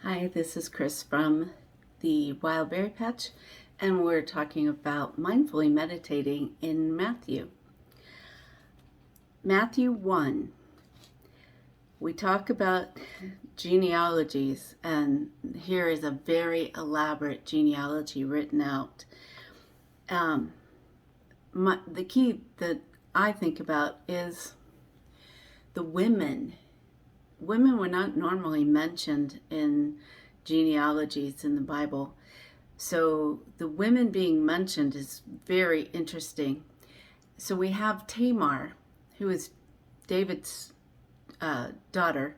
Hi, this is Chris from the Wild Berry Patch, and we're talking about mindfully meditating in Matthew. Matthew 1, we talk about genealogies, and here is a very elaborate genealogy written out. The key that I think about is the women. Women were not normally mentioned in genealogies in the Bible. So the women being mentioned is very interesting. So we have Tamar, who is David's daughter.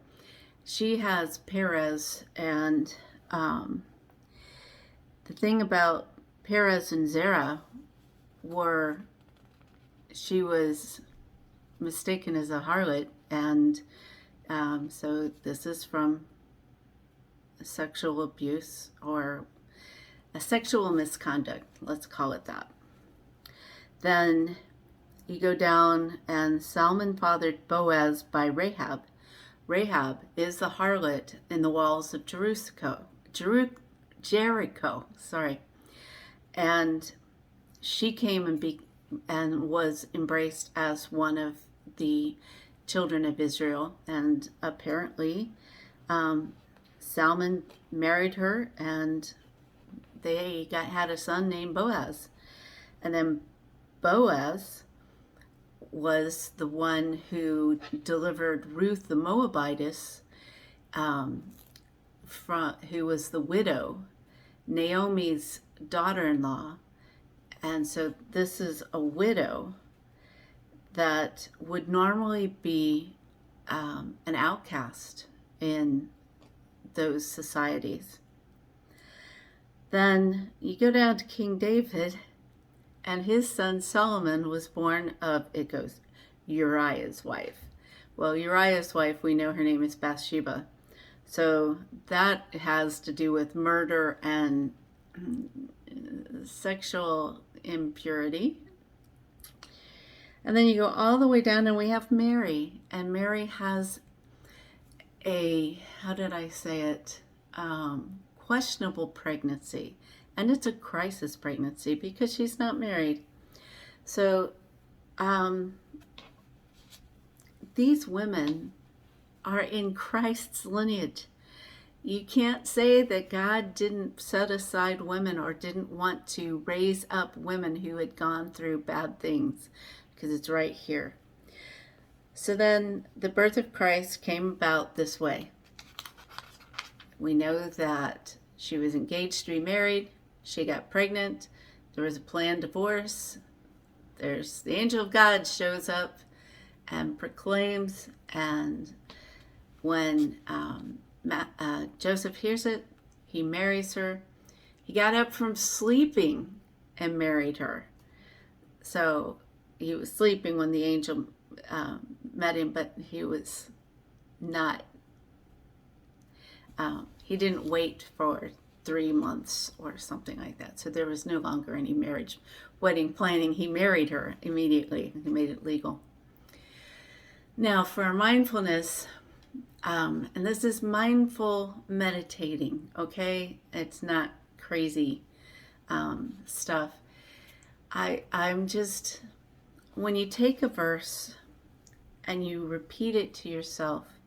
She has Perez, and the thing about Perez and Zerah were she was mistaken as a harlot, and so this is from sexual abuse or a sexual misconduct, let's call it that. Then you go down, and Salmon fathered Boaz by Rahab. Rahab is the harlot in the walls of Jericho, and she came and was embraced as one of the children of Israel, and apparently Salmon married her, and they had a son named Boaz. And then Boaz was the one who delivered Ruth the Moabitess, who was the widow, Naomi's daughter-in-law. And so this is a widow that would normally be an outcast in those societies. Then you go down to King David, and his son Solomon was born of, it goes, Uriah's wife. Well, Uriah's wife, we know her name is Bathsheba. So that has to do with murder and sexual impurity. And then you go all the way down, and we have Mary. And Mary has a, questionable pregnancy. And it's a crisis pregnancy because she's not married. So these women are in Christ's lineage. You can't say that God didn't set aside women or didn't want to raise up women who had gone through bad things, because it's right here. So then the birth of Christ came about this way. We know that she was engaged to be married. She got pregnant. There was a planned divorce. There's the angel of God shows up and proclaims, and when Joseph hears it, he marries her. He got up from sleeping and married her. So he was sleeping when the angel met him, but he was not, he didn't wait for 3 months or something like that. So there was no longer any wedding planning. He married her immediately. He made it legal. Now for mindfulness, and this is mindful meditating, okay? It's not crazy stuff. I'm just, when you take a verse and you repeat it to yourself,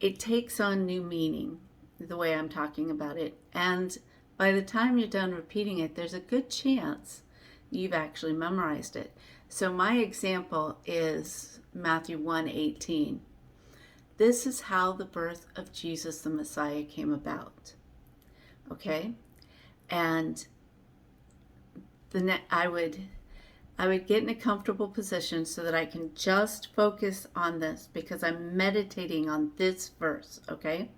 it takes on new meaning, the way I'm talking about it. And by the time you're done repeating it, there's a good chance you've actually memorized it. So my example is Matthew 1:18. This is how the birth of Jesus the Messiah came about. Okay? And I would get in a comfortable position so that I can just focus on this, because I'm meditating on this verse, okay?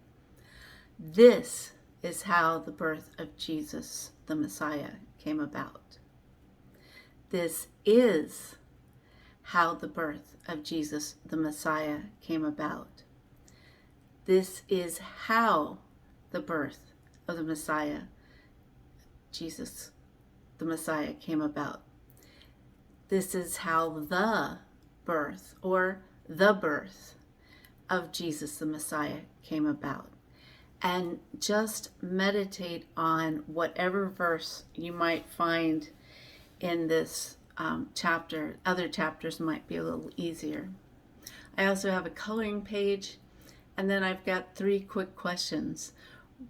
This is how the birth of Jesus the Messiah came about. This is how the birth of Jesus the Messiah came about. This is how the birth of the Messiah, Jesus the Messiah, came about. This is how the birth of Jesus the Messiah came about. and just meditate on whatever verse you might find in this chapter. Other chapters might be a little easier. I also have a coloring page, and then I've got 3 quick questions.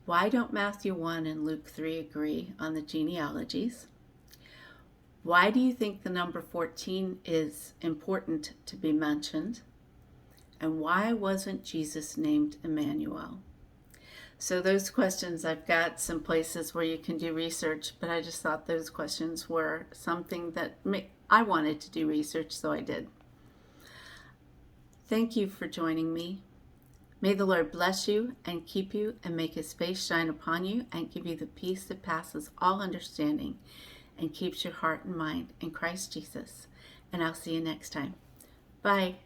Why don't Matthew 1 and Luke 3 agree on the genealogies? Why do you think the number 14 is important to be mentioned? And why wasn't Jesus named Emmanuel? So those questions, I've got some places where you can do research, but I just thought those questions were something that I wanted to do research, so I did. Thank you for joining me. May the Lord bless you and keep you and make his face shine upon you and give you the peace that passes all understanding and keeps your heart and mind in Christ Jesus. And I'll see you next time. Bye.